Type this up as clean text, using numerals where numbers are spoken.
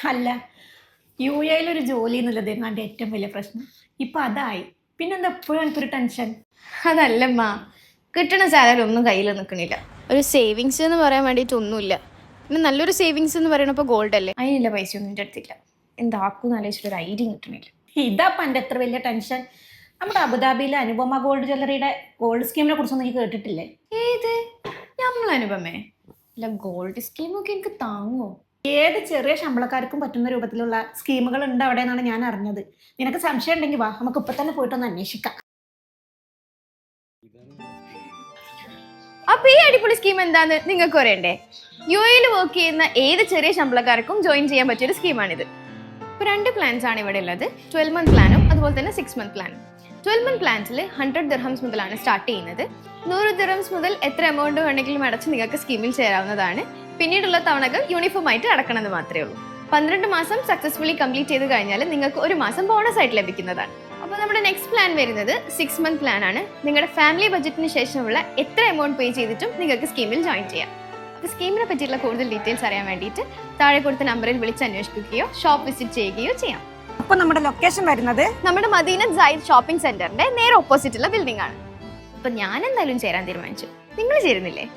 അല്ല, യു എയിലൊരു ജോലി എന്നുള്ളതായിരുന്നു എൻ്റെ ഏറ്റവും വലിയ പ്രശ്നം. ഇപ്പൊ അതായി. പിന്നെന്താ എപ്പോഴും എനിക്കൊരു ടെൻഷൻ? അതല്ലമ്മ, കിട്ടണ സാലറി ഒന്നും കയ്യിൽ നിൽക്കണില്ല. ഒരു സേവിങ്സ് എന്ന് പറയാൻ വേണ്ടിയിട്ട് ഒന്നുമില്ല. പിന്നെ നല്ലൊരു സേവിങ്സ് എന്ന് പറയുന്നപ്പോൾ ഗോൾഡ് അല്ലേ, അതിനുള്ള പൈസ ഒന്നും എൻ്റെ അടുത്തില്ല. എന്താക്കും ആലോചിച്ചിട്ട് ഒരു ഐഡിയ കിട്ടണില്ല. ഇതാ എൻ്റെ എത്ര വലിയ ടെൻഷൻ. നമ്മുടെ അബുദാബിയിലെ അനുപമ ഗോൾഡ് ജ്വല്ലറിയുടെ ഗോൾഡ് സ്കീമിനെ കുറിച്ചൊന്നും നീ കേട്ടിട്ടില്ലേ? ഏത്? നമ്മൾ അനുപമേ? അല്ല, ഗോൾഡ് സ്കീമൊക്കെ എനിക്ക് താങ്ങോ? ഏത് ചെറിയ ശമ്പളക്കാർക്കും പറ്റുന്ന രൂപത്തിലുള്ള സ്കീമുകൾ ഉണ്ട് അവിടെ എന്നാണ് ഞാൻ അറിഞ്ഞത്. നിനക്ക് സംശയം ഉണ്ടെങ്കിൽ വാ, നമുക്ക് ഇപ്പൊ തന്നെ പോയിട്ടൊന്ന് അന്വേഷിക്കാം. അപ്പൊ ഈ അടിപൊളി സ്കീം എന്താന്ന് നിങ്ങൾക്ക് അറിയണ്ടേ? യു എയിൽ വർക്ക് ചെയ്യുന്ന ഏത് ചെറിയ ശമ്പളക്കാർക്കും ജോയിൻ ചെയ്യാൻ പറ്റിയൊരു സ്കീമാണിത്. ഇപ്പോൾ 2 പ്ലാൻസ് ആണ് ഇവിടെ ഉള്ളത്. 12 മന്ത് പ്ലാനും അതുപോലെ തന്നെ 6 മന്ത് പ്ലാനും. 12 മന്ത് പ്ലാൻസിൽ 100 ദിർഹംസ് മുതലാണ് സ്റ്റാർട്ട് ചെയ്യുന്നത്. 100 ദിർഹംസ് മുതൽ എത്ര എമൗണ്ട് വേണമെങ്കിലും അടച്ച് നിങ്ങൾക്ക് സ്കീമിൽ ചേരാവുന്നതാണ്. പിന്നീടുള്ള തവണകൾ യൂണിഫോം ആയിട്ട് അടക്കണമെന്ന് മാത്രമേ ഉള്ളൂ. 12 മാസം സക്സസ്ഫുള്ളി കംപ്ലീറ്റ് ചെയ്ത് കഴിഞ്ഞാൽ നിങ്ങൾക്ക് 1 മാസം ബോണസ് ആയിട്ട് ലഭിക്കുന്നതാണ്. അപ്പോൾ നമ്മുടെ നെക്സ്റ്റ് പ്ലാൻ വരുന്നത് 6 മന്ത് പ്ലാൻ ആണ്. നിങ്ങളുടെ ഫാമിലി ബഡ്ജറ്റിന് ശേഷമുള്ള എത്ര എമൗണ്ട് പേ ചെയ്തിട്ടും നിങ്ങൾക്ക് സ്കീമിൽ ജോയിൻ ചെയ്യാം. അപ്പോൾ സ്കീമിനെ പറ്റിയുള്ള കൂടുതൽ ഡീറ്റെയിൽസ് അറിയാൻ വേണ്ടിയിട്ട് താഴെ കൊടുത്ത നമ്പറിൽ വിളിച്ച് അന്വേഷിക്കുകയോ ഷോപ്പ് വിസിറ്റ് ചെയ്യുകയോ ചെയ്യാം. അപ്പൊ നമ്മുടെ ലൊക്കേഷൻ വരുന്നത് നമ്മുടെ മദീന സൈഡ് ഷോപ്പിംഗ് സെന്ററിന്റെ നേരെ ഓപ്പോസിറ്റുള്ള ബിൽഡിംഗ് ആണ്. അപ്പൊ ഞാൻ എന്തായാലും ചേരാൻ തീരുമാനിച്ചു. നിങ്ങൾ ചേരുന്നില്ലേ?